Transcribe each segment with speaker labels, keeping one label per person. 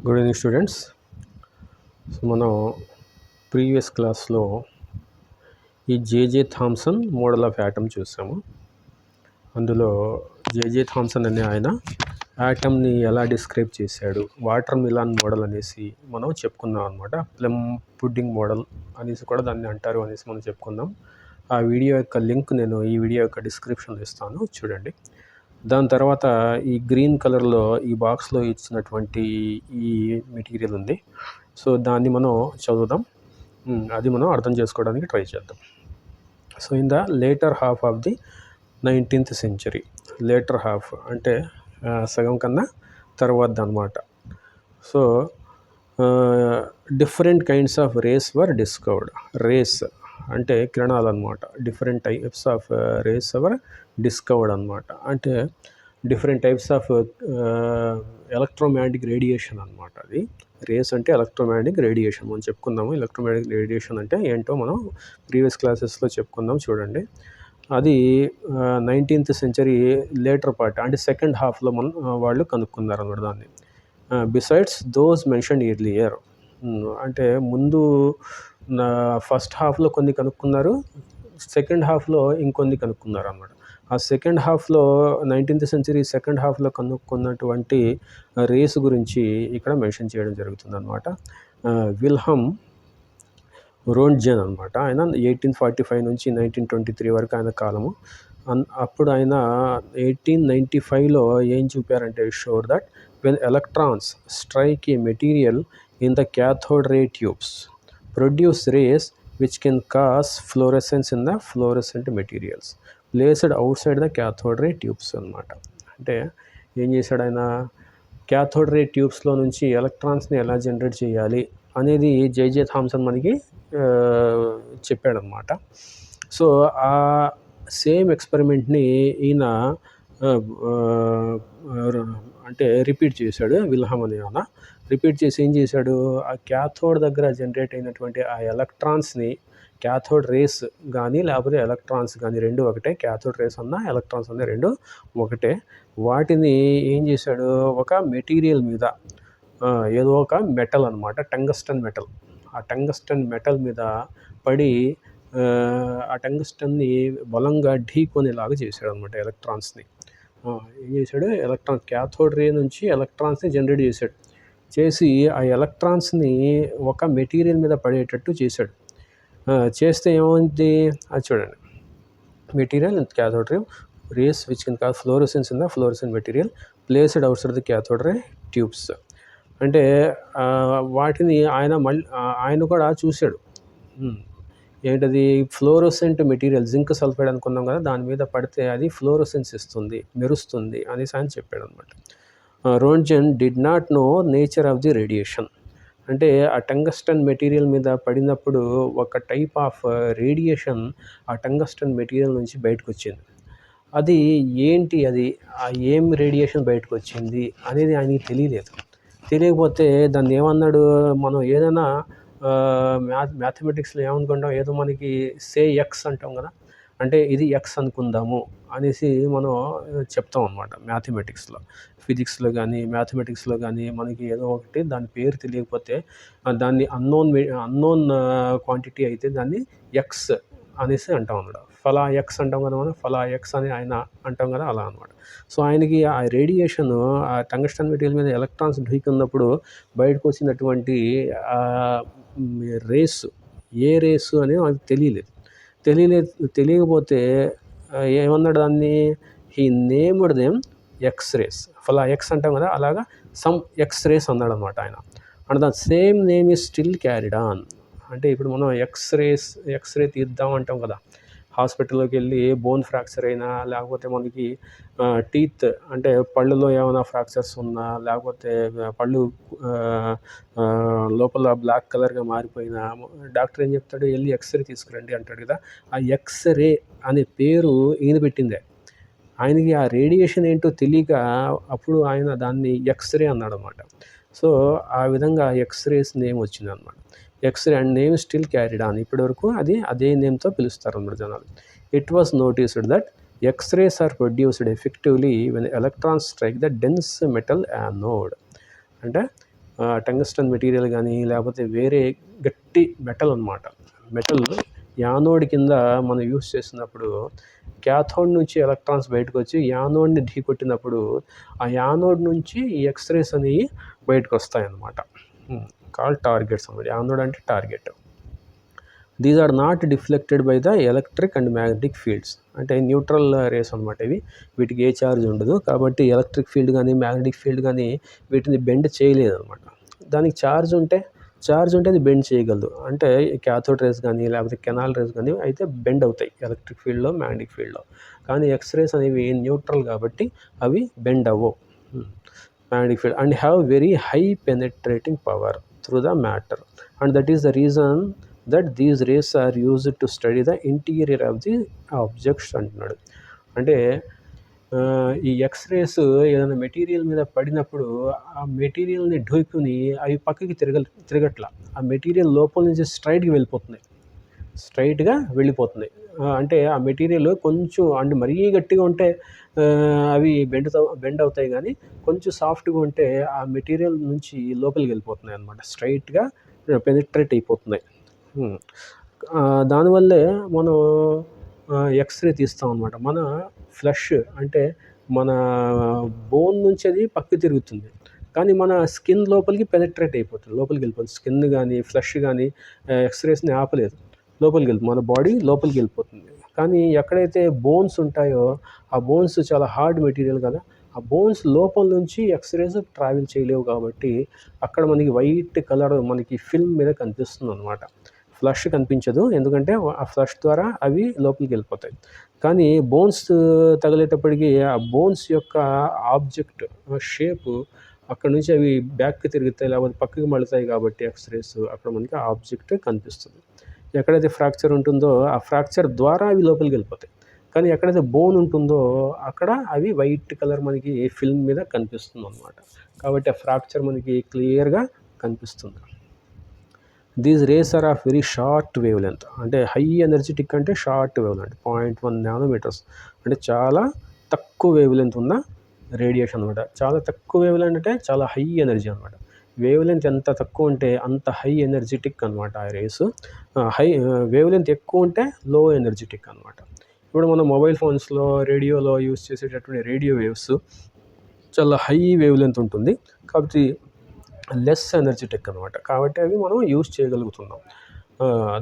Speaker 1: Good evening students. So మనం previous క్లాస్లో ఈ జేజే థామ్సన్ మోడల్ ఆఫ్ యాటమ్ చూసాము. అందులో జేజే థామ్సన్ అనే ఆయన యాటమ్ని ఎలా డిస్క్రైబ్ చేశాడు, వాటర్ మిలాన్ మోడల్ అనేసి మనం చెప్పుకున్నాం అనమాట. ప్లమ్ పుడ్డింగ్ మోడల్ అనేసి కూడా దాన్ని అంటారు అనేసి మనం చెప్పుకుందాం. ఆ వీడియో యొక్క లింక్ నేను ఈ వీడియో యొక్క డిస్క్రిప్షన్లో ఇస్తాను, చూడండి. దాని తర్వాత ఈ గ్రీన్ కలర్లో ఈ బాక్స్లో ఇచ్చినటువంటి ఈ మెటీరియల్ ఉంది. సో దాన్ని మనం చదువుదాం, అది మనం అర్థం చేసుకోవడానికి ట్రై చేద్దాం. So in the later half of the 19th century, later half అంటే సగం కన్నా తర్వాత అనమాట. So different kinds of rays were discovered. Rays అంటే కిరణాలు అనమాట. Different types of rays were discovered అనమాట. అంటే different types of electromagnetic radiation అనమాట. అది రేస్ అంటే ఎలక్ట్రోమాగ్నెటిక్ రేడియేషన్ మనం చెప్పుకుందాము. ఎలక్ట్రోమాగ్నెటిక్ రేడియేషన్ అంటే ఏంటో మనం ప్రీవియస్ క్లాసెస్లో చెప్పుకుందాం, చూడండి. అది 19th century లేటర్ పార్ట్ అంటే సెకండ్ హాఫ్లో వాళ్ళు కనుక్కున్నారు అన్నమాట దాన్ని. బిసైడ్స్ దోస్ మెన్షన్ ఎర్లియర్, అంటే ముందు ఫస్ట్ హాఫ్లో కొన్ని కనుక్కున్నారు, సెకండ్ హాఫ్లో ఇంకొన్ని కనుక్కున్నారు అన్నమాట. ఆ సెకండ్ హాఫ్లో 19th century సెకండ్ హాఫ్లో కనుక్కున్నటువంటి రేస్ గురించి ఇక్కడ మెన్షన్ చేయడం జరుగుతుంది అనమాట. విల్హమ్ రోంట్జెన్ అనమాట. ఆయన 1845 నుంచి 1923 వరకు ఆయన కాలము. అప్పుడు ఆయన 1895లో ఏం చూపారంటే, showed that when electrons strike a material in the cathode ray tubes produce rays which can cause fluorescence in the fluorescent materials placed outside the cathode ray tubes అనమాట. అంటే ఏం చేశాడు ఆయన, క్యాథోడ్ రే ట్యూబ్స్లో నుంచి ఎలక్ట్రాన్స్ని ఎలా జనరేట్ చేయాలి అనేది J J Thomson మనకి చెప్పాడనమాట. సో ఆ సేమ్ ఎక్స్పెరిమెంట్ని ఈయన అంటే రిపీట్ చేశాడు. విల్హమ్ అనే ఆయన రిపీట్ చేసి ఏం చేశాడు, ఆ క్యాథోడ్ దగ్గర జనరేట్ అయినటువంటి ఆ ఎలక్ట్రాన్స్ని, క్యాథోడ్ రేస్ కానీ లేకపోతే ఎలక్ట్రాన్స్ కానీ రెండు ఒకటే, క్యాథోడ్ రేస్ అన్నా ఎలక్ట్రాన్స్ అన్నా రెండు ఒకటే, వాటిని ఏం చేశాడు, ఒక మెటీరియల్ మీద ఏదో ఒక మెటల్ అనమాట, టంగస్టన్ మెటల్, ఆ టంగస్టన్ మెటల్ మీద పడి ఆ టంగస్టన్ని బలంగా ఢీకొనేలాగా చేశాడు అనమాట ఎలక్ట్రాన్స్ని. ఏం చేశాడు, ఎలక్ట్రాన్స్ క్యాథోడ్ రే నుంచి ఎలక్ట్రాన్స్ని జనరేట్ చేశాడు. చేసి ఆ ఎలక్ట్రాన్స్ని ఒక మెటీరియల్ మీద పడేటట్టు చేశాడు. చేస్తే ఏమైంది అది చూడండి. Material cathode ray rays which can cause fluorescence in the fluorescent material placed outside the cathode ray tubes. అంటే వాటిని ఆయన కూడా చూశాడు. ఏంటది, ఫ్లోరోసెంట్ మెటీరియల్, జింక్ సల్ఫైడ్ అనుకున్నాం కదా, దాని మీద పడితే అది ఫ్లోరోసెన్స్ ఇస్తుంది, మెరుస్తుంది అనేసి ఆయన చెప్పాడు అనమాట. Roentgen did not know nature of the radiation. అంటే ఆ టంగస్టన్ మెటీరియల్ మీద పడినప్పుడు ఒక టైప్ ఆఫ్ రేడియేషన్ ఆ టంగస్టన్ మెటీరియల్ నుంచి బయటకు వచ్చింది. అది ఏంటి, అది ఏం రేడియేషన్ బయటకు వచ్చింది అనేది ఆయనకి తెలియలేదు. తెలియకపోతే దాన్ని ఏమన్నాడు, మనం ఏదైనా మ్యాథమెటిక్స్లో ఏమనుకుంటాం, ఏదో మనకి సే ఎక్స్ అంటాం కదా, అంటే ఇది ఎక్స్ అనుకుందాము అనేసి మనం చెప్తాం అన్నమాట. మ్యాథమెటిక్స్లో, ఫిజిక్స్లో కానీ మ్యాథమెటిక్స్లో కానీ మనకి ఏదో ఒకటి దాని పేరు తెలియకపోతే దాన్ని అన్నోన్ క్వాంటిటీ అయితే దాన్ని ఎక్స్ అనేసి అంటాం అన్నమాట. ఫలా ఎక్స్ అంటాం కదా మనం, ఫలా ఎక్స్ అని ఆయన అంటాం కదా, అలా అనమాట. సో ఆయనకి ఆ రేడియేషన్, ఆ టంగస్టన్ మెటీరియల్ మీద ఎలక్ట్రాన్స్ ఢీకున్నప్పుడు బయటకు వచ్చినటువంటి రేసు, ఏ రేసు అనేది ఆయనకు తెలియకపోతే ఏమన్నాడు దాన్ని, he named them X rays. ఫలా ఎక్స్ అంటాం కదా, అలాగా సమ్ ఎక్స్ రేస్ అన్నాడు అనమాట ఆయన. And the same name is still carried on. అంటే ఇప్పుడు మనం ఎక్స్రే తీద్దాం అంటాం కదా, హాస్పిటల్లోకి వెళ్ళి బోన్ ఫ్రాక్చర్ అయినా, లేకపోతే మనకి టీత్ అంటే పళ్ళులో ఏమైనా ఫ్రాక్చర్స్ ఉన్నా, లేకపోతే పళ్ళు లోపల బ్లాక్ కలర్గా మారిపోయినా డాక్టర్ ఏం చెప్తాడు, వెళ్ళి ఎక్స్రే తీసుకురండి అంటాడు కదా. ఆ ఎక్స్రే అనే పేరు ఈయన పెట్టిందే. ఆయనకి ఆ రేడియేషన్ ఏంటో తెలియక అప్పుడు ఆయన దాన్ని ఎక్స్రే అన్నాడు అనమాట. సో ఆ విధంగా ఎక్స్రేస్ నేమ్ వచ్చింది అనమాట. X ray and name still carried on. ఇప్పటివరకు అది అదే నేమ్తో పిలుస్తారు అన్నమాట జనాలు. It was noticed that X rays are produced effectively when electrons strike the dense metal anode. అంటే టంగ్స్టన్ మెటీరియల్ కానీ లేకపోతే వేరే గట్టి మెటల్ అనమాట. మెటల్ యానోడ్ కింద మనం యూస్ చేసినప్పుడు క్యాథోడ్ నుంచి ఎలక్ట్రాన్స్ బయటకు వచ్చి యానోడ్ని ఢీకొట్టినప్పుడు ఆ యానోడ్ నుంచి ఈ ఎక్స్రేస్ అనేవి బయటకు వస్తాయన్నమాట. కాల్ టార్గెట్స్ అన్నమాట. యానోడ్ అంటే target. These are not deflected by the electric and magnetic fields. అంటే న్యూట్రల్ రేస్ అనమాట ఇవి. వీటికి ఏ ఛార్జ్ ఉండదు కాబట్టి ఎలక్ట్రిక్ ఫీల్డ్ కానీ మ్యాగ్నెటిక్ ఫీల్డ్ కానీ వీటిని బెండ్ చేయలేదు అనమాట. దానికి ఛార్జ్ ఉంటే అది బెండ్ చేయగలదు. అంటే క్యాథోడ్ రేస్ కానీ లేకపోతే కెనాల్ రేస్ కానీ అయితే బెండ్ అవుతాయి ఎలక్ట్రిక్ ఫీల్డ్లో మ్యాగ్నెటిక్ ఫీల్డ్లో. కానీ ఎక్స్రేస్ అనేవి న్యూట్రల్ కాబట్టి అవి బెండ్ అవ్వవు magnetic field and have very high penetrating power through the matter and that is the reason that these rays are used to study the interior of the objects అంటున్నాడు. అంటే ఈ X-rays ఏదైనా material మీద పడినప్పుడు ఆ మెటీరియల్ని ఢోకుని అవి పక్కకి తిరగట్లా. ఆ మెటీరియల్ లోపల నుంచి స్ట్రైట్గా వెళ్ళిపోతుంది. అంటే ఆ మెటీరియల్ కొంచెం అంటే మరీ గట్టిగా ఉంటే అవి బెండ్ అవుతాయి, కానీ కొంచెం సాఫ్ట్గా ఉంటే ఆ మెటీరియల్ నుంచి లోపలికి వెళ్ళిపోతున్నాయి అన్నమాట. స్ట్రైట్గా పెనిట్రేట్ అయిపోతున్నాయి. దానివల్లే మనం ఎక్స్రే తీస్తాం అనమాట. మన ఫ్లష్ అంటే మన బోన్ నుంచి అది పక్కకి తిరుగుతుంది, కానీ మన స్కిన్ లోపలికి పెనిట్రేట్ అయిపోతుంది, లోపలికి వెళ్ళిపోతుంది. స్కిన్ కానీ ఫ్లష్ కానీ ఎక్స్రేస్ని ఆపలేదు, లోపలికి వెళ్ళిపోతుంది. మన బాడీ లోపలికి వెళ్ళిపోతుంది. కానీ ఎక్కడైతే బోన్స్ ఉంటాయో ఆ బోన్స్ చాలా హార్డ్ మెటీరియల్ కదా, ఆ బోన్స్ లోపల నుంచి ఎక్స్రేస్ ట్రావెల్ చేయలేవు కాబట్టి అక్కడ మనకి వైట్ కలర్ మనకి ఫిల్మ్ మీద కనిపిస్తుంది అనమాట. ఫ్లష్ కనిపించదు, ఎందుకంటే ఆ ఫ్లష్ ద్వారా అవి లోపలికి వెళ్ళిపోతాయి. కానీ బోన్స్ తగిలేటప్పటికీ ఆ బోన్స్ యొక్క ఆబ్జెక్ట్ షేపు అక్కడ నుంచి అవి బ్యాక్కి తిరుగుతాయి, లేకపోతే పక్కకి మళ్ళుతాయి కాబట్టి ఎక్స్రేస్ అక్కడ మనకి ఆబ్జెక్ట్ కనిపిస్తుంది. ఎక్కడైతే ఫ్రాక్చర్ ఉంటుందో ఆ ఫ్రాక్చర్ ద్వారా అవి లోపలికి వెళ్ళిపోతాయి. కానీ ఎక్కడైతే బోన్ ఉంటుందో అక్కడ అవి వైట్ కలర్ మనకి ఫిల్మ్ మీద కనిపిస్తుంది అనమాట. కాబట్టి ఆ ఫ్రాక్చర్ మనకి క్లియర్గా కనిపిస్తుంది. These rays are of very short wavelength. అంటే హై ఎనర్జెటిక్ అంటే షార్ట్ వేవ్ లెంత్ 0.1 నానోమీటర్స్ అంటే చాలా తక్కువ వేవ్ లెంత్ ఉన్న రేడియేషన్ అనమాట. చాలా తక్కువ వేవ్ లెంత్ అంటే చాలా హై ఎనర్జీ అనమాట. వేవ్ లెంత్ ఎంత తక్కువ ఉంటే అంత హై ఎనర్జెటిక్ అనమాట ఆ రేసు. వేవ్ లెంత్ ఎక్కువ ఉంటే లో ఎనర్జెటిక్ అనమాట. ఇప్పుడు మనం మొబైల్ ఫోన్స్లో రేడియోలో యూస్ చేసేటటువంటి రేడియో వేవ్స్ చాలా హై వేవ్ లెంత్ ఉంటుంది కాబట్టి లెస్ ఎనర్జెటిక్ అనమాట. కాబట్టి అవి మనం యూస్ చేయగలుగుతున్నాం.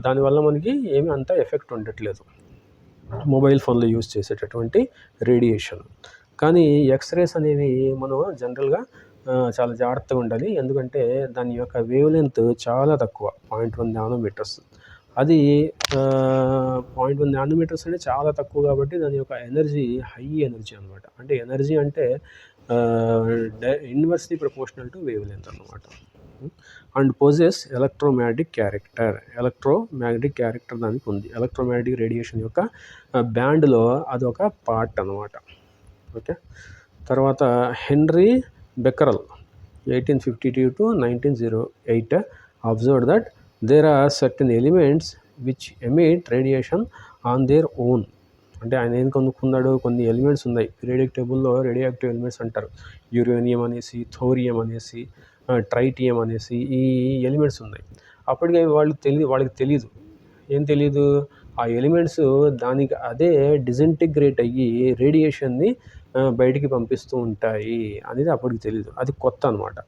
Speaker 1: దానివల్ల మనకి ఏమీ అంత ఎఫెక్ట్ ఉండట్లేదు మొబైల్ ఫోన్లో యూస్ చేసేటటువంటి రేడియేషన్. కానీ ఎక్స్రేస్ అనేవి మనం జనరల్గా చాలా జాగ్రత్తగా ఉండాలి, ఎందుకంటే దాని యొక్క వేవ్ లెంత్ చాలా తక్కువ 0.1 నానోమీటర్స్. అది 0.1 నానోమీటర్స్ అంటే చాలా తక్కువ కాబట్టి దాని యొక్క ఎనర్జీ హై ఎనర్జీ అనమాట. అంటే ఎనర్జీ అంటే inversely proportional to wave length అనమాట. అండ్ పొజెస్ ఎలక్ట్రోమాగ్నెటిక్ క్యారెక్టర్ దానికి ఉంది. ఎలక్ట్రోమాగ్నెటిక్ రేడియేషన్ యొక్క బ్యాండ్లో అదొక పార్ట్ అనమాట. ఓకే, తర్వాత Henry Becquerel 1852 to 1908 observed that there are certain elements which emit radiation on their own. అంటే ఆయన ఏం కనుక్కున్నాడు, కొన్ని ఎలిమెంట్స్ ఉన్నాయి పీరియాడిక్ టేబుల్లో, రేడియో యాక్టివ్ ఎలిమెంట్స్ అంటారు. యురేనియం అనేసి, థోరియం అనేసి, ట్రైటియం అనేసి ఈ ఎలిమెంట్స్ ఉన్నాయి. అప్పటికే వాళ్ళకి తెలీదు. ఏం తెలీదు, ఆ ఎలిమెంట్స్ దానికి అదే డిసింటిగ్రేట్ అయ్యి రేడియేషన్ని బయటికి పంపిస్తూ ఉంటాయి అనేది అప్పటికి తెలీదు. అది కొత్త అనమాట.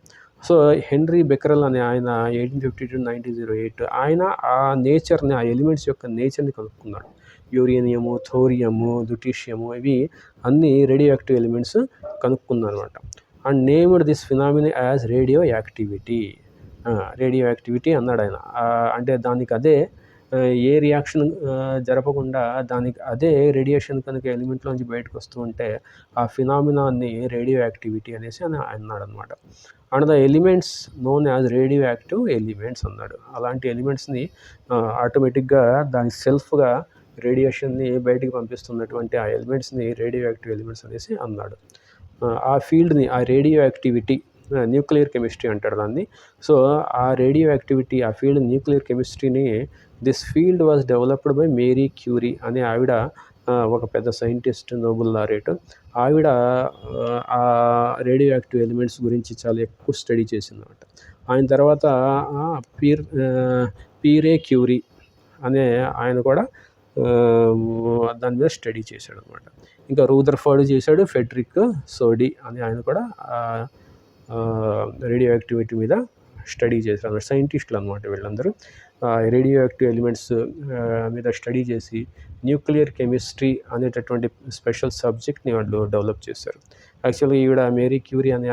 Speaker 1: సో హెన్రీ బెకరల్ అనే ఆయన 1852 to 1908 ఆయన ఆ నేచర్ని, ఆ ఎలిమెంట్స్ యొక్క నేచర్ని కనుక్కున్నాడు. యురేనియము, థోరియము, ల్యూటీషియము ఇవి అన్నీ రేడియో యాక్టివ్ ఎలిమెంట్స్ కనుక్కున్నారు అనమాట. And named this phenomena as radio activity అన్నాడు ఆయన. అంటే దానికి అదే ఏ రియాక్షన్ జరపకుండా దానికి అదే రేడియేషన్ కనుక ఎలిమెంట్లోంచి బయటకు వస్తూ ఉంటే ఆ ఫినామినాన్ని రేడియో యాక్టివిటీ అనేసి అన్నాడు అనమాట. And the elements known as radio active elements అన్నాడు. అలాంటి ఎలిమెంట్స్ని ఆటోమేటిక్గా దాని సెల్ఫ్గా రేడియేషన్ని బయటికి పంపిస్తున్నటువంటి ఆ ఎలిమెంట్స్ని రేడియో యాక్టివ్ ఎలిమెంట్స్ అనేసి అన్నాడు. ఆ ఫీల్డ్ని, ఆ రేడియో యాక్టివిటీ న్యూక్లియర్ కెమిస్ట్రీ అంటాడు దాన్ని. సో ఆ రేడియో యాక్టివిటీ, ఆ ఫీల్డ్ న్యూక్లియర్ కెమిస్ట్రీని this field was developed by Marie Curie అనే ఆవిడ ఒక పెద్ద సైంటిస్ట్, నోబెల్ లారెట్. ఆవిడ ఆ రేడియో యాక్టివ్ ఎలిమెంట్స్ గురించి చాలా ఎక్కువ స్టడీ చేసిందనమాట. ఆయన తర్వాత పీరే క్యూరీ అనే ఆయన కూడా దాని మీద స్టడీ చేశాడనమాట. ఇంకా రూదర్ఫర్డ్ చేశాడు, ఫెడ్రిక్ సోడీ అని ఆయన కూడా రేడియో యాక్టివిటీ మీద స్టడీ చేశారు. సైంటిస్టులు అనమాట వీళ్ళందరూ. రేడియో యాక్టివ్ ఎలిమెంట్స్ మీద స్టడీ చేసి న్యూక్లియర్ కెమిస్ట్రీ అనేటటువంటి స్పెషల్ సబ్జెక్ట్ని వాళ్ళు డెవలప్ చేశారు. యాక్చువల్గా ఈవిడ మేరీ క్యూరీ అనే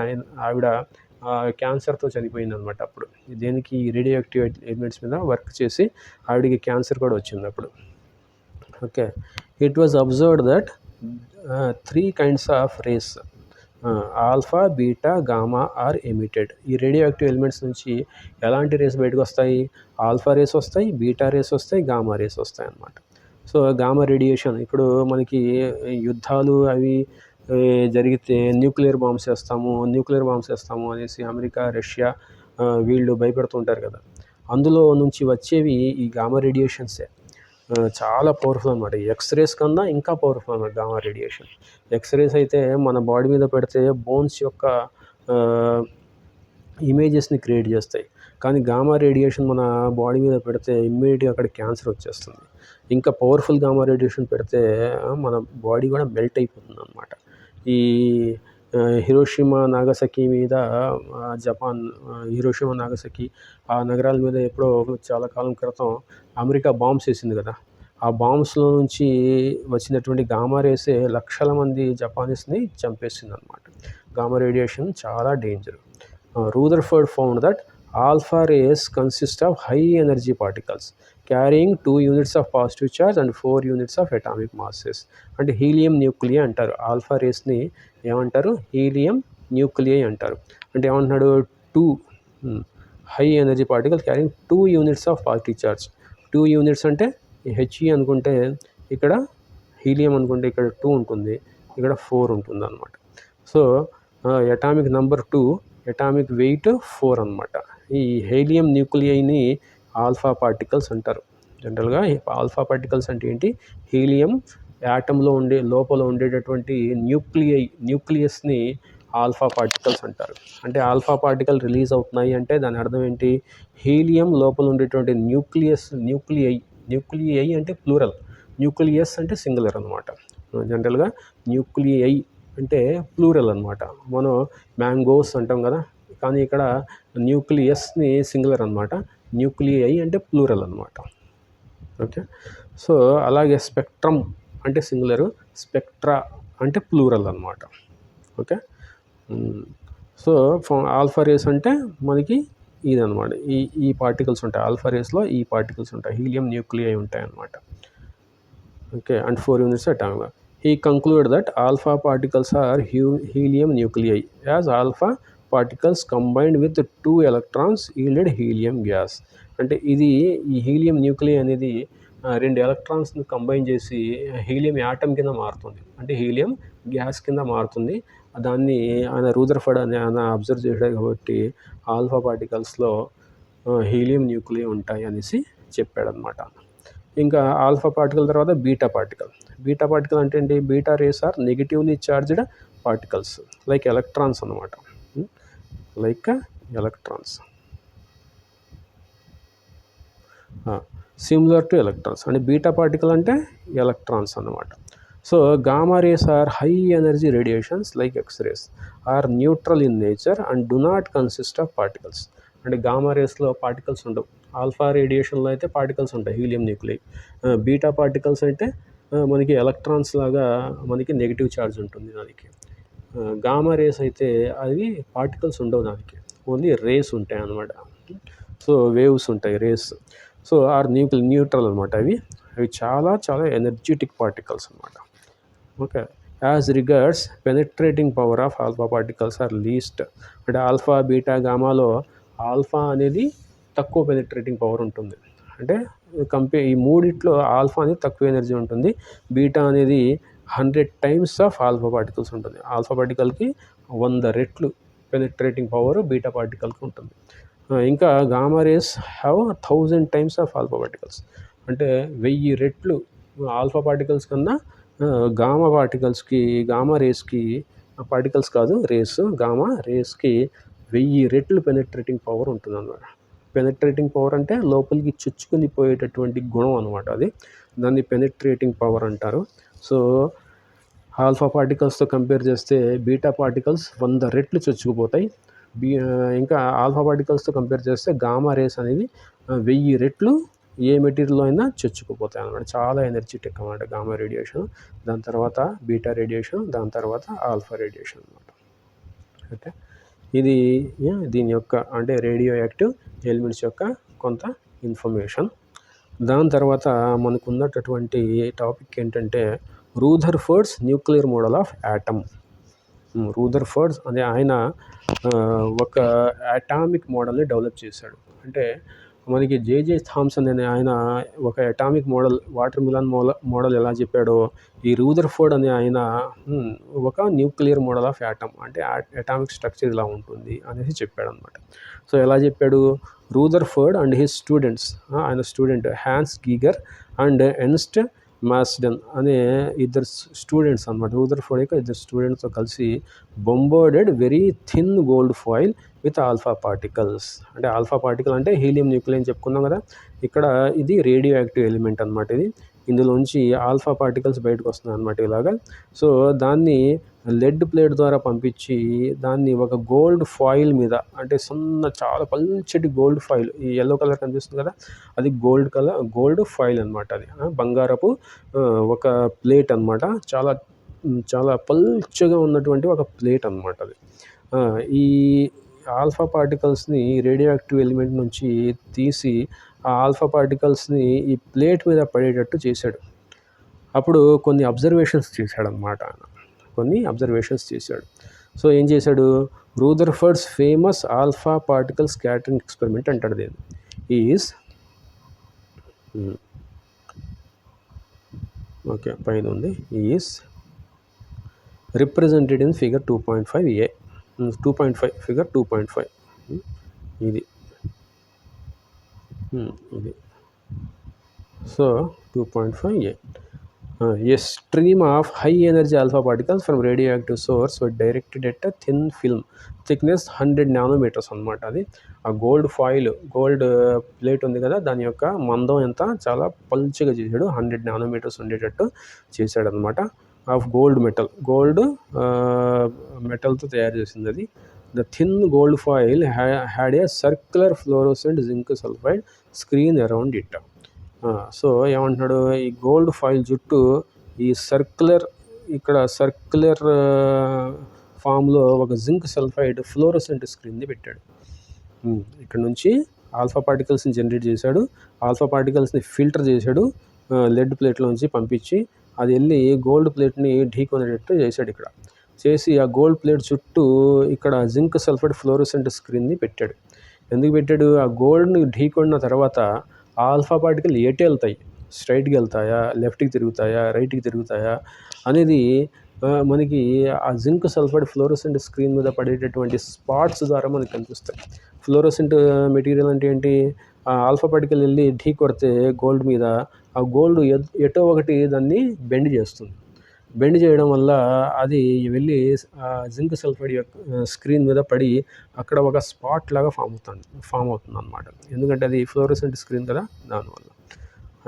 Speaker 1: ఆవిడ క్యాన్సర్తో చనిపోయిందనమాట అప్పుడు. దేనికి రేడియో యాక్టివ్ ఎలిమెంట్స్ మీద వర్క్ చేసి ఆవిడకి క్యాన్సర్ కూడా వచ్చింది అప్పుడు. Okay, it was observed that 3 kinds of rays, alpha, beta, gamma are emitted. ఈ రేడియో యాక్టివ్ ఎలిమెంట్స్ నుంచి ఎలాంటి రేస్ బయటకు వస్తాయి? ఆల్ఫా రేస్ వస్తాయి, బీటా రేస్ వస్తాయి, గామా రేస్ వస్తాయి అన్నమాట. సో గామా రేడియేషన్, ఇప్పుడు మనకి యుద్ధాలు అవి జరిగితే న్యూక్లియర్ బాంబ్స్ వేస్తాము అనేసి అమెరికా, రష్యా వీళ్ళు భయపెడుతుంటారు కదా. అందులో నుంచి వచ్చేవి ఈ గామా రేడియేషన్సే. చాలా పవర్ఫుల్ అనమాట. ఎక్స్రేస్ కన్నా ఇంకా పవర్ఫుల్ అనమాట గామా రేడియేషన్. ఎక్స్రేస్ అయితే మన బాడీ మీద పెడితే బోన్స్ యొక్క ఇమేజెస్ని క్రియేట్ చేస్తాయి. కానీ గామా రేడియేషన్ మన బాడీ మీద పెడితే ఇమ్మీడియట్గా అక్కడ క్యాన్సర్ వచ్చేస్తుంది. ఇంకా పవర్ఫుల్ గామా రేడియేషన్ పెడితే మన బాడీ కూడా మెల్ట్ అయిపోతుంది అనమాట. ఈ హిరోషిమా, నాగసకి మీద జపాన్, హిరోషిమా, నాగసకి ఆ నగరాల మీద ఎప్పుడో చాలా కాలం క్రితం అమెరికా బాంబ్స్ వేసింది కదా. ఆ బాంబ్స్లో నుంచి వచ్చినటువంటి గామా రేసే లక్షల మంది జపానీస్ని చంపేసింది అనమాట. గామా రేడియేషన్ చాలా danger. Rutherford found that alpha rays consist of high energy particles carrying 2 units of positive charge and 4 units of atomic masses. అంటే హీలియం న్యూక్లియై అంటారు. ఆల్ఫా రేస్ని ఏమంటారు? హీలియం న్యూక్లియై అంటారు. అంటే ఏమంటున్నాడు? 2 high energy particle carrying 2 units of positive charge. 2 units అంటే హెచ్ఈ అనుకుంటే ఇక్కడ హీలియం అనుకుంటే ఇక్కడ 2 ఉంటుంది, ఇక్కడ 4 ఉంటుంది అనమాట. So atomic number 2, atomic weight 4 అనమాట. ఈ హీలియం న్యూక్లియైని ఆల్ఫా పార్టికల్స్ అంటారు. జనరల్గా ఆల్ఫా పార్టికల్స్ అంటే ఏంటి? హీలియం యాటంలో లోపల ఉండేటటువంటి న్యూక్లియస్ని ఆల్ఫా పార్టికల్స్ అంటారు. అంటే ఆల్ఫా పార్టికల్ రిలీజ్ అవుతున్నాయి అంటే దాని అర్థం ఏంటి? హీలియం లోపల ఉండేటువంటి న్యూక్లియై అంటే ప్లూరల్, న్యూక్లియస్ అంటే సింగులర్ అనమాట. జనరల్గా న్యూక్లియై అంటే ప్లూరల్ అనమాట. మనం మ్యాంగోస్ అంటాం కదా, కానీ ఇక్కడ న్యూక్లియస్ని సింగులర్ అనమాట. న్యూక్లియై అంటే ప్లూరల్ అనమాట. ఓకే, సో అలాగే స్పెక్ట్రమ్ అంటే సింగులరు, స్పెక్ట్రా అంటే ప్లూరల్ అనమాట. ఓకే, సో ఆల్ఫా రేస్ అంటే మనకి ఇదనమాట. ఈ పార్టికల్స్ ఉంటాయి ఆల్ఫా రేస్లో, ఈ పార్టికల్స్ ఉంటాయి, హీలియం న్యూక్లియై ఉంటాయి అన్నమాట. Okay, and 4 units atomic. He concluded that alpha particles are helium nuclei, as alpha particles combined with 2 electrons yielded helium gas. అంటే ఈ హీలియం న్యూక్లియై అనేది 2 ఎలక్ట్రాన్స్ని కంబైన్ చేసి హీలియం యాటమ్ కింద మారుతుంది, అంటే హీలియం గ్యాస్ కింద మారుతుంది. దాన్ని ఆయన రూదర్ఫర్డ్ అని ఆయన అబ్జర్వ్ చేశాడు కాబట్టి ఆల్ఫా పార్టికల్స్లో హీలియం న్యూక్లియై ఉంటాయి అనేసి చెప్పాడనమాట. ఇంకా ఆల్ఫా పార్టికల్ తర్వాత బీటా పార్టికల్. బీటా పార్టికల్ అంటే ఏంటి? Beta rays are negatively charged particles like electrons అనమాట. Like electrons, similar to electrons. అంటే బీటా పార్టికల్ అంటే ఎలక్ట్రాన్స్ అన్నమాట. So gamma rays are high energy radiations like X rays, are neutral in nature and do not consist of particles. అంటే gamma రేస్లో particles ఉండవు. Alpha రేడియేషన్లో అయితే particles ఉంటాయి, helium nuclei. Beta particles అయితే మనకి ఎలక్ట్రాన్స్ లాగా మనకి నెగిటివ్ ఛార్జ్ ఉంటుంది దానికి. గామా రేస్ అయితే అవి పార్టికల్స్ ఉండవు, దానికి ఓన్లీ రేస్ ఉంటాయి అన్నమాట. సో వేవ్స్ ఉంటాయి, రేస్. సో ఆర్ న్యూట్రల్ అనమాట. అవి చాలా చాలా ఎనర్జెటిక్ పార్టికల్స్ అనమాట. Okay, as regards penetrating power of alpha particles are least. అంటే ఆల్ఫా, బీటా, గామాలో ఆల్ఫా అనేది తక్కువ పెనెట్రేటింగ్ పవర్ ఉంటుంది. అంటే ఈ మూడిట్లో ఆల్ఫా అనేది తక్కువ ఎనర్జీ ఉంటుంది, బీటా అనేది 100 times ఆఫ్ ఆల్ఫా పార్టికల్స్ ఉంటుంది. ఆల్ఫా పార్టికల్కి 100 రెట్లు పెనెట్రేటింగ్ పవర్ బీటా పార్టికల్కి ఉంటుంది. ఇంకా gamma rays have 1000 times of alpha particles. అంటే 1000 రెట్లు ఆల్ఫా పార్టికల్స్ కన్నా గామా పార్టికల్స్కి, గామా రేస్కి, పార్టికల్స్ కాదు రేస్, గామా రేస్కి 1000 రెట్లు పెనెట్రేటింగ్ పవర్ ఉంటుందన్నమాట. పెనెట్రేటింగ్ పవర్ అంటే లోపలికి చొచ్చుకొని పోయేటటువంటి గుణం అనమాట అది. దాన్ని పెనెట్రేటింగ్ పవర్ అంటారు. సో ఆల్ఫా పార్టికల్స్తో కంపేర్ చేస్తే బీటా పార్టికల్స్ 100 రెట్లు చొచ్చుకుపోతాయి. ఇంకా ఆల్ఫా పార్టికల్స్తో కంపేర్ చేస్తే గామా రేస్ అనేది 1000 రెట్లు ఏ మెటీరియల్లో అయినా చొచ్చుకుపోతాయి అనమాట. చాలా ఎనర్జెటిక్ అనమాట గామా రేడియేషన్, దాని తర్వాత బీటా రేడియేషన్, దాని తర్వాత ఆల్ఫా రేడియేషన్ అనమాట. ఓకే, ఇది దీని యొక్క అంటే రేడియో యాక్టివ్ ఎలిమెంట్స్ యొక్క కొంత ఇన్ఫర్మేషన్. దాని తర్వాత మనకు ఉన్నటువంటి టాపిక్ ఏంటంటే రూథర్ఫర్డ్స్ న్యూక్లియర్ మోడల్ ఆఫ్ యాటమ్. రూథర్ఫర్డ్స్ అనే ఆయన ఒక అటామిక్ మోడల్ని డెవలప్ చేశాడు. అంటే మనకి జేజే థామ్సన్ అనే ఆయన ఒక atomic model, water melon model ఎలా చెప్పాడో, ఈ రూథర్ఫర్డ్ అనే ఆయన ఒక న్యూక్లియర్ మోడల్ ఆఫ్ యాటమ్ అంటే అటామిక్ స్ట్రక్చర్ ఇలా ఉంటుంది అనేసి చెప్పాడు అనమాట. సో ఎలా చెప్పాడు? రూథర్ఫర్డ్ అండ్ హిస్ స్టూడెంట్స్, ఆయన స్టూడెంట్ హ్యాన్స్ గీగర్ అండ్ ఎర్నస్ట్ మాస్డెన్ అనే ఇద్దరు స్టూడెంట్స్ అనమాట. రూథర్ఫర్డ్ యొక్క ఇద్దరు స్టూడెంట్స్తో కలిసి bombarded very thin gold foil with alpha particles. అంటే ఆల్ఫా పార్టికల్ అంటే హీలియం న్యూక్లియర్ అని చెప్పుకున్నాం కదా, ఇక్కడ ఇది రేడియో యాక్టివ్ ఎలిమెంట్ అనమాట. ఇది ఇందులోంచి ఆల్ఫా పార్టికల్స్ బయటకు వస్తున్నాయి అనమాట ఇలాగా. సో దాన్ని లెడ్ ప్లేట్ ద్వారా పంపించి దాన్ని ఒక గోల్డ్ ఫాయిల్ మీద, అంటే చాలా పల్చటి గోల్డ్ ఫాయిల్, ఈ ఎల్లో కలర్ కనిపిస్తుంది కదా, అది గోల్డ్ ఫాయిల్ అనమాట. అది బంగారపు ఒక ప్లేట్ అనమాట. చాలా చాలా పల్చగా ఉన్నటువంటి ఒక ప్లేట్ అనమాట అది. ఈ ఆల్ఫా పార్టికల్స్ని రేడియో యాక్టివ్ ఎలిమెంట్ నుంచి తీసి ఆ ఆల్ఫా పార్టికల్స్ని ఈ ప్లేట్ మీద పడేటట్టు చేశాడు. అప్పుడు కొన్ని అబ్జర్వేషన్స్ చేశాడనమాట. కొన్ని అబ్జర్వేషన్స్ చేశాడు. సో ఏం చేశాడు? Rutherford's famous alpha particle scattering experiment అంటాడు. దీన్ని ఈజ్ ఓకే పైన ఉంది, is represented in figure 2.5a 2.5 figure 2.5 ఇది so 2.5a. A stream of high energy alpha particles from radioactive source were directed at a thin film thickness 100 nanometers అనమాట. అది ఆ gold foil, gold plate ఉంది కదా, దాని యొక్క మందం ఎంత చాలా పల్చగా చేశాడు, 100 నానోమీటర్స్ ఉండేటట్టు చేశాడు అనమాట. ఆఫ్ గోల్డ్ మెటల్తో తయారు చేసింది అది. The thin gold foil had a circular fluorescent zinc sulphide screen around it. So ఏమంటున్నాడు? ఈ గోల్డ్ ఫాయిల్ చుట్టూ ఈ సర్క్యులర్ ఫామ్లో ఒక జింక్ సల్ఫైడ్ ఫ్లోరోసెంట్ స్క్రీన్ని పెట్టాడు. ఇక్కడ నుంచి ఆల్ఫా పార్టికల్స్ని జనరేట్ చేశాడు, ఆల్ఫా పార్టికల్స్ని ఫిల్టర్ చేశాడు, లెడ్ ప్లేట్లోంచి పంపించి అది వెళ్ళి గోల్డ్ ప్లేట్ని ఢీకొనేటట్టు చేశాడు. ఇక్కడ చేసి ఆ గోల్డ్ ప్లేట్ చుట్టూ ఇక్కడ జింక్ సల్ఫైడ్ ఫ్లోరోసెంట్ స్క్రీన్ని పెట్టాడు. ఎందుకు పెట్టాడు? ఆ గోల్డ్ని ఢీకొన్న తర్వాత ఆల్ఫా పార్టికల్ ఎటు వెళ్తాయి, స్ట్రైట్కి వెళ్తాయా, లెఫ్ట్కి తిరుగుతాయా, రైట్కి తిరుగుతాయా అనేది మనకి ఆ జింక్ సల్ఫైడ్ ఫ్లోరోసెంట్ స్క్రీన్ మీద పడేటటువంటి స్పాట్స్ ద్వారా మనకి కనిపిస్తాయి. ఫ్లోరోసెంట్ మెటీరియల్ అంటే ఏంటి? ఆల్ఫా పార్టికల్ వెళ్ళి ఢీ కొడితే గోల్డ్ మీద ఆ గోల్డ్ ఎటో ఒకటి దాన్ని బెండ్ చేస్తుంది. బెండ్ చేయడం వల్ల అది వెళ్ళి జింక్ సల్ఫైడ్ యొక్క స్క్రీన్ మీద పడి అక్కడ ఒక స్పాట్ లాగా ఫామ్ అవుతుంది అనమాట. ఎందుకంటే అది ఫ్లోరోసెంట్ స్క్రీన్ కదా, దానివల్ల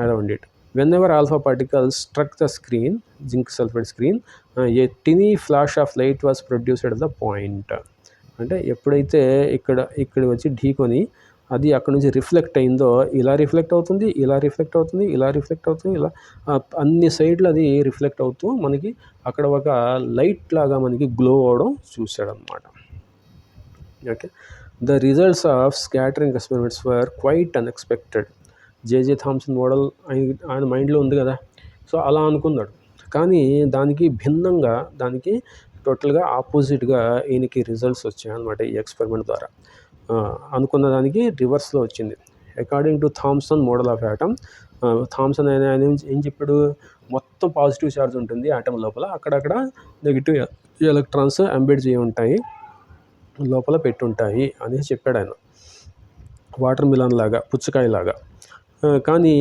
Speaker 1: around it. Whenever alpha particles struck the screen, zinc sulfide screen, a tiny flash of light was produced at the point. అంటే ఎప్పుడైతే ఇక్కడ వచ్చి ఢీకొని అది అక్కడ నుంచి రిఫ్లెక్ట్ అయిందో ఇలా రిఫ్లెక్ట్ అవుతుంది, ఇలా రిఫ్లెక్ట్ అవుతుంది, ఇలా రిఫ్లెక్ట్ అవుతుంది, ఇలా అన్ని సైడ్లు అది రిఫ్లెక్ట్ అవుతూ మనకి అక్కడ ఒక లైట్ లాగా మనకి గ్లో అవడం చూశాడనమాట. Okay, the results of scattering experiments were quite unexpected. J J Thomson model ఆయన మైండ్లో ఉంది కదా, సో అలా అనుకున్నాడు. కానీ దానికి భిన్నంగా, దానికి టోటల్గా ఆపోజిట్గా ఈయనకి రిజల్ట్స్ వచ్చాయన్నమాట ఈ ఎక్స్పెరిమెంట్ ద్వారా. అనుకున్న దానికి రివర్స్లో వచ్చింది. According to Thomson model of atom, Thomson ఆయన ఏం చెప్పాడు? మొత్తం పాజిటివ్ ఛార్జ్ ఉంటుంది యాటమ్ లోపల, అక్కడక్కడ నెగిటివ్ ఎలక్ట్రాన్స్ ఎంబెడ్ చేయి ఉంటాయి, లోపల పెట్టుంటాయి అని చెప్పాడు ఆయన. వాటర్ మిలన్ లాగా, పుచ్చకాయ లాగా. కానీ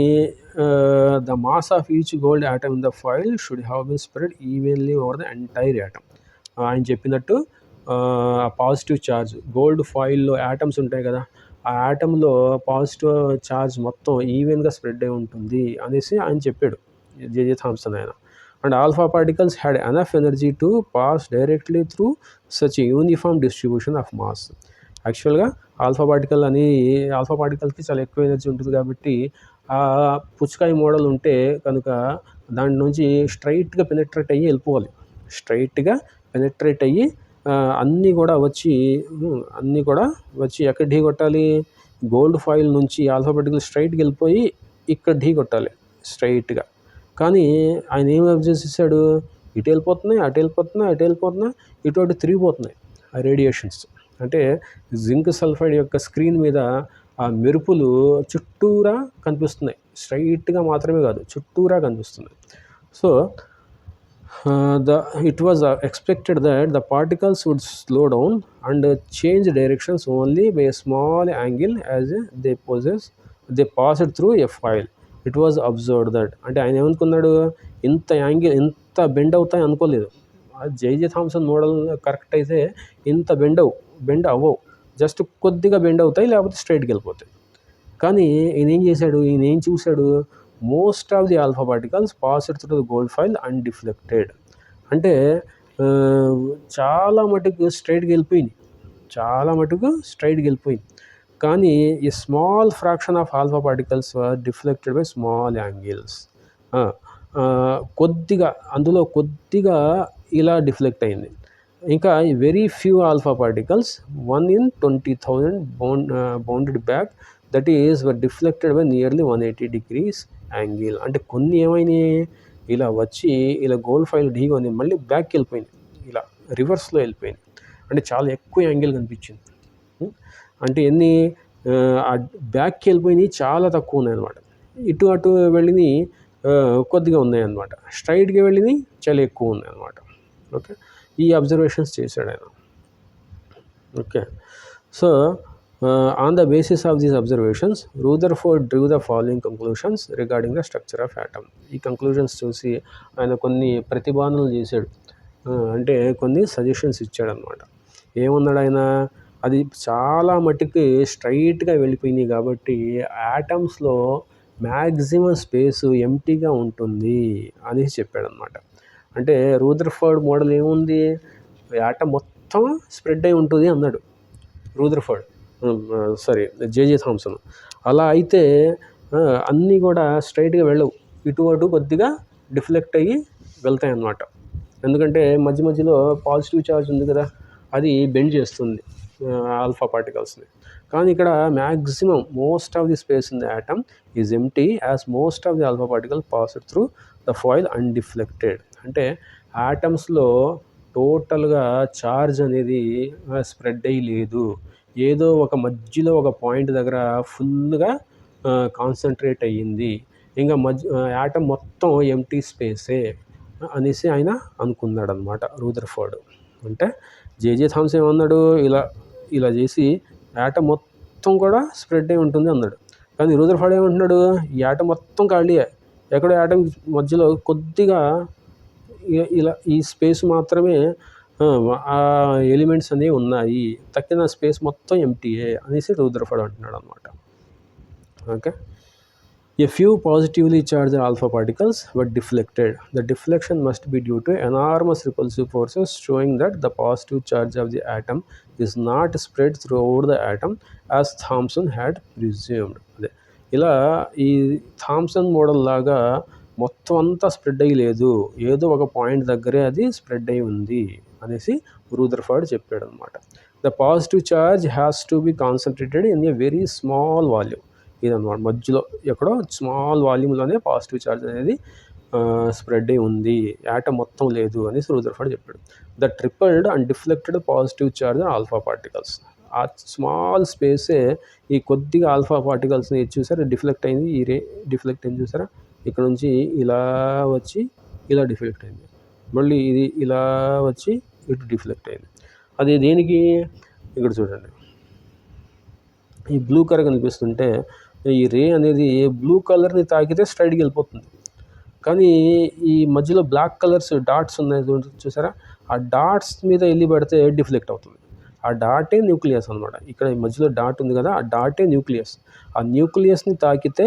Speaker 1: the mass of each gold atom in the foil should have been spread evenly over the entire atom. ఆయన చెప్పినట్టు పాజిటివ్ ఛార్జ్ గోల్డ్ ఫాయిల్లో యాటమ్స్ ఉంటాయి కదా, ఆ యాటంలో పాజిటివ్ ఛార్జ్ మొత్తం ఈవెన్గా స్ప్రెడ్ అయి ఉంటుంది అనేసి ఆయన చెప్పాడు, జేజే థామ్సన్ ఆయన. And alpha particles had enough energy to pass directly through such uniform distribution of mass. యాక్చువల్గా ఆల్ఫా పార్టికల్కి చాలా ఎక్కువ ఎనర్జీ ఉంటుంది కాబట్టి ఆ పుచ్చకాయ మోడల్ ఉంటే కనుక దాని నుంచి స్ట్రైట్గా పెనెట్రేట్ అయ్యి వెళ్ళిపోవాలి. స్ట్రైట్గా పెనెట్రేట్ అయ్యి అన్నీ కూడా వచ్చి ఎక్కడ ఢీ కొట్టాలి, గోల్డ్ ఫాయిల్ నుంచి ఆల్ఫా పార్టికల్ స్ట్రైట్గా వెళ్ళిపోయి ఇక్కడ ఢీ కొట్టాలి స్ట్రైట్గా. కానీ ఆయన ఏం అబ్జర్వ్ చేశాడు, ఇటు వెళ్ళిపోతున్నాయి, అటు వెళ్ళిపోతున్నాయి, ఇటు అటు తిరిగిపోతున్నాయి ఆ రేడియేషన్స్. అంటే జింక్ సల్ఫైడ్ యొక్క స్క్రీన్ మీద ఆ మెరుపులు చుట్టూరా కనిపిస్తున్నాయి, స్ట్రైట్గా మాత్రమే కాదు చుట్టూరా కనిపిస్తున్నాయి. So it was expected that the particles would slow down and change directions only by a small angle as they passed through a foil. It was observed that, అంటే ఆయన ఏమనుకున్నాడు, ఇంత యాంగిల్ ఇంత బెండ్ అవుతాయి అనుకోలేదు. జేజే థామ్సన్ మోడల్ కరెక్ట్ అయితే ఇంత bend అవ్వవు, జస్ట్ కొద్దిగా బెండ్ అవుతాయి, లేకపోతే స్ట్రైట్కి వెళ్ళిపోతాయి. కానీ ఈయన ఏం చూశాడు, most of the alpha particles passed through the gold foil undeflected. అంటే చాలా మటుకు స్ట్రైట్గా వెళ్ళిపోయింది, కానీ ఈ small fraction of alpha particles deflected by small angles. అందులో కొద్దిగా ఇలా డిఫ్లెక్ట్ అయింది. ఇంకా very few alpha particles 1 in 20,000 bounded back, that is were deflected by nearly 180 degrees angle. అంటే కొన్ని ఏమైనాయి, ఇలా వచ్చి ఇలా గోల్డ్ ఫాయిల్ ఢీకొని మళ్ళీ బ్యాక్కి వెళ్ళిపోయింది, ఇలా రివర్స్లో వెళ్ళిపోయింది. అంటే చాలా ఎక్కువ యాంగిల్ కనిపించింది. అంటే ఆ బ్యాక్కి వెళ్ళిపోయినాయి చాలా తక్కువ ఉన్నాయన్నమాట, ఇటు అటు వెళ్ళినవి కొద్దిగా ఉన్నాయన్నమాట, స్ట్రైట్గా వెళ్ళినవి చాలా ఎక్కువ ఉన్నాయన్నమాట. ఓకే, ఈ అబ్జర్వేషన్స్ చేశాడు ఆయన. Okay, so on the basis of these observations, Rutherford drew the following conclusions regarding the structure of atom. ఈ కంక్లూజన్స్ చూసి ఆయన కొన్ని ప్రతిపాదనలు చేశాడు, అంటే కొన్ని సజెషన్స్ ఇచ్చాడు అనమాట. ఏమన్నాడు ఆయన, అది చాలా మటుకు స్ట్రైట్గా వెళ్ళిపోయినాయి కాబట్టి యాటమ్స్లో మ్యాక్సిమం స్పేస్ ఎంటీగా ఉంటుంది అనేసి చెప్పాడు అనమాట. అంటే రూదర్ఫర్డ్ మోడల్ ఏముంది, యాటమ్ మొత్తం స్ప్రెడ్ అయి ఉంటుంది అన్నాడు జేజే థామ్సన్. అలా అయితే అన్నీ కూడా స్ట్రైట్గా వెళ్ళవు, ఇటు అటు కొద్దిగా డిఫ్లెక్ట్ అయ్యి వెళ్తాయి అన్నమాట. ఎందుకంటే మధ్యలో పాజిటివ్ ఛార్జ్ ఉంది కదా, అది బెండ్ చేస్తుంది ఆల్ఫా పార్టికల్స్ని. కానీ ఇక్కడ maximum most of the space in the atom is empty as most of the alpha particle passed through the foil undeflected. అంటే యాటమ్స్లో టోటల్గా ఛార్జ్ అనేది స్ప్రెడ్ అయ్యి లేదు, ఏదో ఒక మధ్యలో ఒక పాయింట్ దగ్గర ఫుల్గా కాన్సన్ట్రేట్ అయ్యింది, ఇంకా యాటమ్ మొత్తం ఎంటీ స్పేసే అనేసి ఆయన అనుకున్నాడు అనమాట రూదర్ఫర్డ్. అంటే జేజే థామ్సన్ ఏమన్నాడు, ఇలా చేసి యాటమ్ మొత్తం కూడా స్ప్రెడ్ అయి ఉంటుంది అన్నాడు. కానీ రూదర్ఫర్డ్ ఏమంటున్నాడు, ఈ యాటమ్ మొత్తం ఖాళీయే, ఎక్కడో యాటమ్ మధ్యలో కొద్దిగా ఇలా ఈ స్పేస్ మాత్రమే ఆ ఎలిమెంట్స్ అనేవి ఉన్నాయి, తక్కిన స్పేస్ మొత్తం ఎంటీఏ అనేసి రూదర్ఫర్డ్ అంటున్నాడు అనమాట. Okay, a few positively charged alpha particles were deflected. The deflection must be due to enormous repulsive forces, showing that the positive charge of the atom is not spread throughout the atom as Thomson had presumed. ఇలా ఈ Thomson model లాగా మొత్తం అంతా spread అయ్యి లేదు, ఏదో ఒక point దగ్గరే అది స్ప్రెడ్ అయి ఉంది అనేసి రూదర్ఫర్డ్ చెప్పాడు అనమాట. The positive charge has to be concentrated in a very small volume. ఇదన్నమాట, మధ్యలో ఎక్కడో స్మాల్ వాల్యూమ్లోనే పాజిటివ్ ఛార్జ్ అనేది స్ప్రెడ్ అయి ఉంది, యాటమ్ మొత్తం లేదు అనేసి రూదర్ఫర్డ్ చెప్పాడు. The tripled and deflected positive charge alpha particles. ఆ స్మాల్ స్పేసే ఈ కొద్దిగా ఆల్ఫా పార్టికల్స్ని చూసారా డిఫ్లెక్ట్ అయింది, డిఫ్లెక్ట్ అయింది చూసారా, ఇక్కడ నుంచి ఇలా వచ్చి ఇలా డిఫ్లెక్ట్ అయింది, మళ్ళీ ఇది ఇలా వచ్చి ఇటు డిఫ్లెక్ట్ అయింది. అది దేనికి, ఇక్కడ చూడండి, ఈ బ్లూ కలర్ కనిపిస్తుంటే ఈ రే అనేది బ్లూ కలర్ని తాకితే స్ట్రైట్గా వెళ్ళిపోతుంది. కానీ ఈ మధ్యలో బ్లాక్ కలర్స్ డాట్స్ ఉన్నాయి చూసారా, ఆ డాట్స్ మీద వెళ్ళి పడితే డిఫ్లెక్ట్ అవుతుంది. ఆ డాటే న్యూక్లియస్ అనమాట. ఇక్కడ ఈ మధ్యలో డాట్ ఉంది కదా, ఆ డాటే న్యూక్లియస్. ఆ న్యూక్లియస్ని తాకితే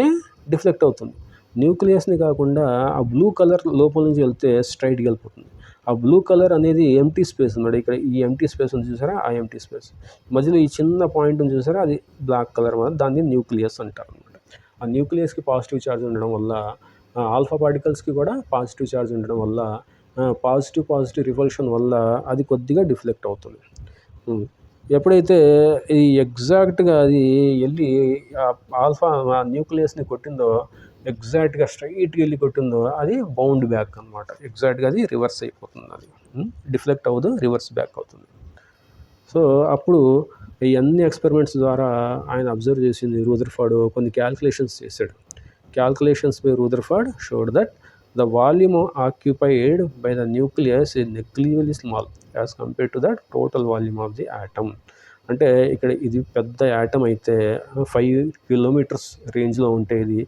Speaker 1: డిఫ్లెక్ట్ అవుతుంది. న్యూక్లియస్ని కాకుండా ఆ బ్లూ కలర్ లోపల నుంచి వెళ్తే స్ట్రైట్గా వెళ్ళిపోతుంది. ఆ బ్లూ కలర్ అనేది ఎంటీ స్పేస్ అనమాట. ఇక్కడ ఈ ఎంటీ స్పేస్ ఉంది చూసారా, ఆ ఎంటీ స్పేస్ మధ్యలో ఈ చిన్న పాయింట్ ఉంది చూసారా, అది బ్లాక్ కలర్ వల్ల దాన్ని న్యూక్లియస్ అంటారు అనమాట. ఆ న్యూక్లియస్కి పాజిటివ్ ఛార్జ్ ఉండడం వల్ల, ఆల్ఫా పార్టికల్స్కి కూడా పాజిటివ్ ఛార్జ్ ఉండడం వల్ల, పాజిటివ్ రిపల్షన్ వల్ల అది కొద్దిగా డిఫ్లెక్ట్ అవుతుంది. ఎప్పుడైతే ఈ ఎగ్జాక్ట్గా అది వెళ్ళి ఆల్ఫా న్యూక్లియస్ని కొట్టిందో, ఎగ్జాక్ట్గా స్ట్రైట్గా వెళ్ళి కొట్టిందో, అది బౌండ్ బ్యాక్ అనమాట. ఎగ్జాక్ట్గా అది రివర్స్ అయిపోతుంది. అది డిఫ్లెక్ట్ అవ్వదు, రివర్స్ బ్యాక్ అవుతుంది. సో అప్పుడు ఈ అన్ని ఎక్స్పెరిమెంట్స్ ద్వారా ఆయన అబ్జర్వ్ చేసింది రూదర్ఫర్డ్ కొన్ని క్యాల్కులేషన్స్ చేశాడు. Calculations by Rutherford showed that the volume occupied by the nucleus is negligibly small as compared to the total volume of the atom. అంటే ఇక్కడ ఇది పెద్ద యాటమ్ అయితే 5 కిలోమీటర్స్ రేంజ్లో ఉంటే, ఇది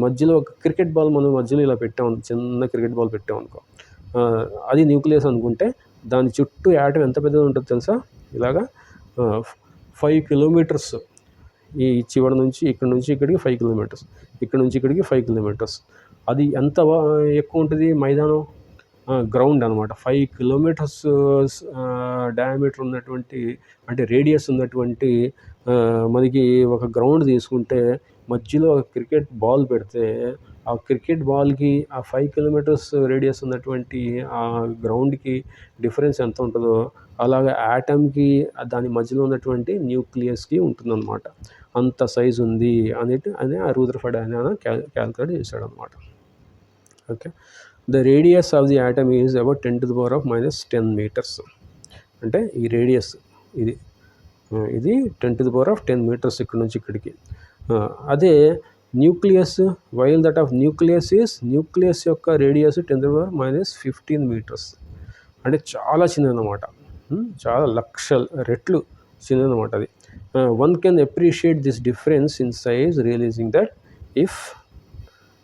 Speaker 1: మధ్యలో ఒక క్రికెట్ బాల్ మనం మధ్యలో ఇలా పెట్టాం, చిన్న క్రికెట్ బాల్ పెట్టాం అనుకో, అది న్యూక్లియస్ అనుకుంటే దాని చుట్టూ యాటమ్ ఎంత పెద్దది ఉంటుంది తెలుసా, ఇలాగా 5 కిలోమీటర్స్. ఈ చివరి నుంచి ఇక్కడ నుంచి ఇక్కడికి 5 కిలోమీటర్స్, ఇక్కడ నుంచి ఇక్కడికి 5 కిలోమీటర్స్. అది ఎంత ఎక్కువ ఉంటుంది మైదానం, గ్రౌండ్ అనమాట. 5 కిలోమీటర్స్ డయామీటర్ ఉన్నటువంటి, అంటే రేడియస్ ఉన్నటువంటి మనకి ఒక గ్రౌండ్ తీసుకుంటే మధ్యలో ఒక క్రికెట్ బాల్ పెడితే, ఆ క్రికెట్ బాల్కి ఆ 5 కిలోమీటర్స్ రేడియస్ ఉన్నటువంటి ఆ గ్రౌండ్కి డిఫరెన్స్ ఎంత ఉంటుందో, అలాగే యాటమ్కి దాని మధ్యలో ఉన్నటువంటి న్యూక్లియస్కి ఉంటుందన్నమాట. అంత సైజు ఉంది అని ఆ రూదర్ఫర్డ్ ఆయన క్యాల్కులేట్ చేశాడు అనమాట. Okay, the radius of the atom is about 10⁻⁻10 metres. అంటే ఈ రేడియస్ ఇది 10⁻10 మీటర్స్ ఇక్కడ నుంచి ఇక్కడికి. అదే nucleus, while that of nucleus యొక్క రేడియస్ 10⁻⁻15 మీటర్స్. అంటే చాలా చిన్నదన్నమాట, చాలా లక్షల రెట్లు చిన్నదన్నమాట అది. One can appreciate this difference in size realizing that if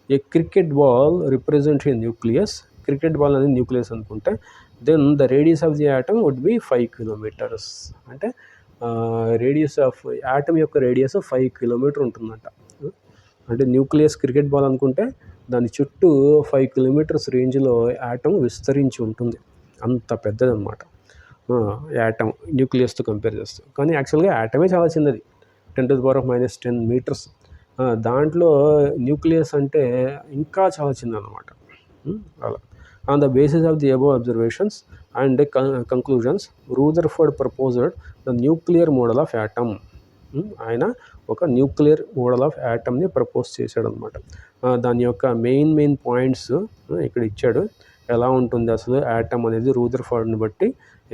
Speaker 1: a cricket ball represents a nucleus, cricket ball అనేది న్యూక్లియస్ అనుకుంటే, then the radius of the atom would be 5 kilometers. అంటే రేడియస్ ఆఫ్ యాటమ్ యొక్క radius 5 kilometre ఉంటుందంట. అంటే nucleus cricket ball అనుకుంటే దాని చుట్టూ 5 kilometres రేంజ్లో యాటమ్ విస్తరించి ఉంటుంది. అంత పెద్దదన్నమాట యాటమ్ న్యూక్లియస్తో కంపేర్ చేస్తాం. కానీ యాక్చువల్గా యాటమే చాలా చిన్నది, 10⁻⁻10 మీటర్స్. దాంట్లో న్యూక్లియస్ అంటే ఇంకా చాలా చిన్నదన్నమాట. అలా on the basis of the above observations and conclusions, Rutherford proposed the nuclear model of atom. ఆయన ఒక న్యూక్లియర్ మోడల్ ఆఫ్ యాటమ్ని ప్రపోజ్ చేశాడు అనమాట. దాని యొక్క మెయిన్ పాయింట్స్ ఇక్కడ ఇచ్చాడు. ఎలా ఉంటుంది అసలు యాటమ్ అనేది, రూదర్ఫర్డ్ని బట్టి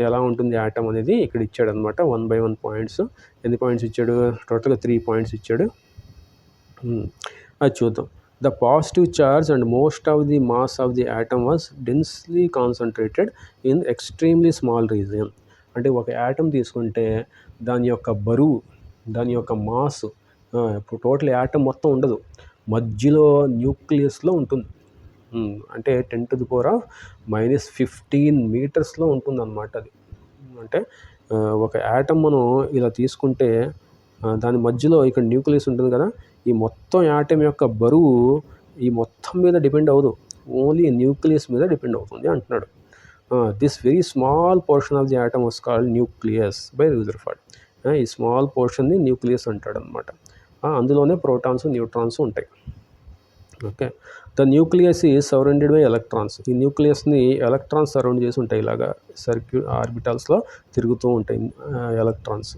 Speaker 1: ఎలా ఉంటుంది యాటమ్ అనేది ఇక్కడ ఇచ్చాడు అనమాట. 1 by 1 పాయింట్స్. ఎన్ని పాయింట్స్ ఇచ్చాడు, టోటల్గా 3 పాయింట్స్ ఇచ్చాడు. అది చూద్దాం. The positive charge and most of the mass of the atom was densely concentrated in extremely small region. అంటే ఒక యాటమ్ తీసుకుంటే దాని యొక్క బరువు, దాని యొక్క మాస్, ఇప్పుడు టోటల్ యాటమ్ మొత్తం ఉండదు, మధ్యలో న్యూక్లియస్లో ఉంటుంది. అంటే 10⁻⁻15 మీటర్స్లో ఉంటుంది అన్నమాట అది. అంటే ఒక యాటమ్ మనం ఇలా తీసుకుంటే దాని మధ్యలో ఇక్కడ న్యూక్లియస్ ఉంటుంది కదా, ఈ మొత్తం యాటమ్ యొక్క బరువు ఈ మొత్తం మీద డిపెండ్ అవ్వదు, ఓన్లీ న్యూక్లియస్ మీద డిపెండ్ అవుతుంది అంటున్నాడు. This very small portion of the atom was called nucleus by Rutherford. ఈ స్మాల్ పోర్షన్ని న్యూక్లియస్ అంటాడు అనమాట. అందులోనే ప్రోటాన్స్, న్యూట్రాన్స్ ఉంటాయి. ఓకే, ద న్యూక్లియస్ ఈ సరౌండెడ్ బై ఎలక్ట్రాన్స్. ఈ న్యూక్లియస్ని ఎలక్ట్రాన్స్ సరౌండ్ చేసి ఉంటాయి, ఇలాగా ఆర్బిటాల్స్లో తిరుగుతూ ఉంటాయి electrons.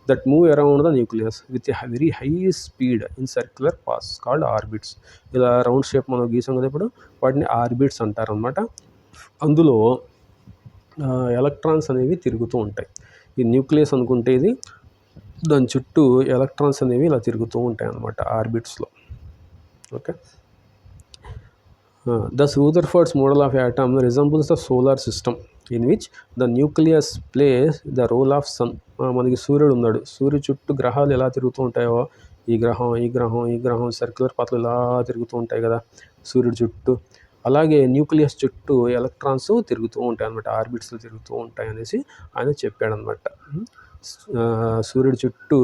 Speaker 1: That move around the nucleus with very high speed in circular pass called orbits. ఇలా రౌండ్ షేప్ మనం గీసాం కదా ఇప్పుడు, వాటిని ఆర్బిట్స్ అంటారు అనమాట. అందులో ఎలక్ట్రాన్స్ అనేవి తిరుగుతూ ఉంటాయి. ఈ న్యూక్లియస్ అనుకుంటే ఇది, దాని చుట్టూ ఎలక్ట్రాన్స్ అనేవి ఇలా తిరుగుతూ ఉంటాయి అన్నమాట ఆర్బిట్స్లో. Okay, thus Rutherford's model of atom resembles the solar system in which the nucleus plays the role of sun. మనకి సూర్యుడు ఉన్నాడు, సూర్యుడు చుట్టూ గ్రహాలు ఎలా తిరుగుతూ ఉంటాయో ఈ గ్రహం సర్క్యులర్ పాత్లు ఇలా తిరుగుతూ ఉంటాయి కదా సూర్యుడి చుట్టూ. అలాగే న్యూక్లియస్ చుట్టూ ఎలక్ట్రాన్స్ తిరుగుతూ ఉంటాయి అన్నమాట, ఆర్బిట్స్లో తిరుగుతూ ఉంటాయి అనేసి ఆయన చెప్పాడనమాట. సూర్యుడి చుట్టూ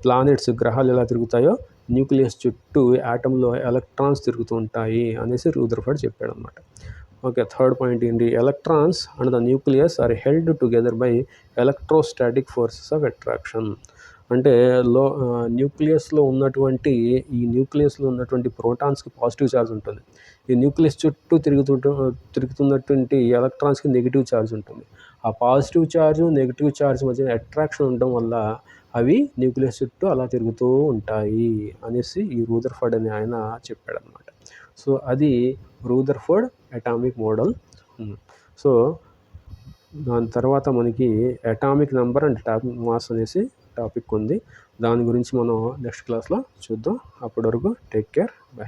Speaker 1: ప్లానెట్స్ గ్రహాలు ఎలా తిరుగుతాయో న్యూక్లియస్ చుట్టూ యాటంలో ఎలక్ట్రాన్స్ తిరుగుతూ ఉంటాయి అనేసి రూదర్ఫర్డ్ చెప్పాడనమాట. ఓకే, థర్డ్ పాయింట్ ఏంటి? Electrons and the nucleus are held together by electrostatic forces of attraction. అంటే న్యూక్లియస్లో ఉన్నటువంటి ప్రోటాన్స్కి పాజిటివ్ ఛార్జ్ ఉంటుంది. ఈ న్యూక్లియస్ చుట్టూ తిరుగుతున్నటువంటి ఎలక్ట్రాన్స్కి నెగిటివ్ ఛార్జ్ ఉంటుంది. ఆ పాజిటివ్ ఛార్జ్ నెగిటివ్ ఛార్జ్ మధ్య అట్రాక్షన్ ఉండడం వల్ల అవి న్యూక్లియస్ చుట్టూ అలా తిరుగుతూ ఉంటాయి అనేసి ఈ రూదర్ఫర్డ్ అనే ఆయన చెప్పాడనమాట. సో అది రూదర్ఫర్డ్ అటామిక్ మోడల్. సో దాని తర్వాత మనకి atomic number and atomic mass అనేసి టాపిక్ ఉంది. దాని గురించి మనం నెక్స్ట్ క్లాస్లో చూద్దాం. అప్పటి వరకు టేక్ కేర్, బాయ్.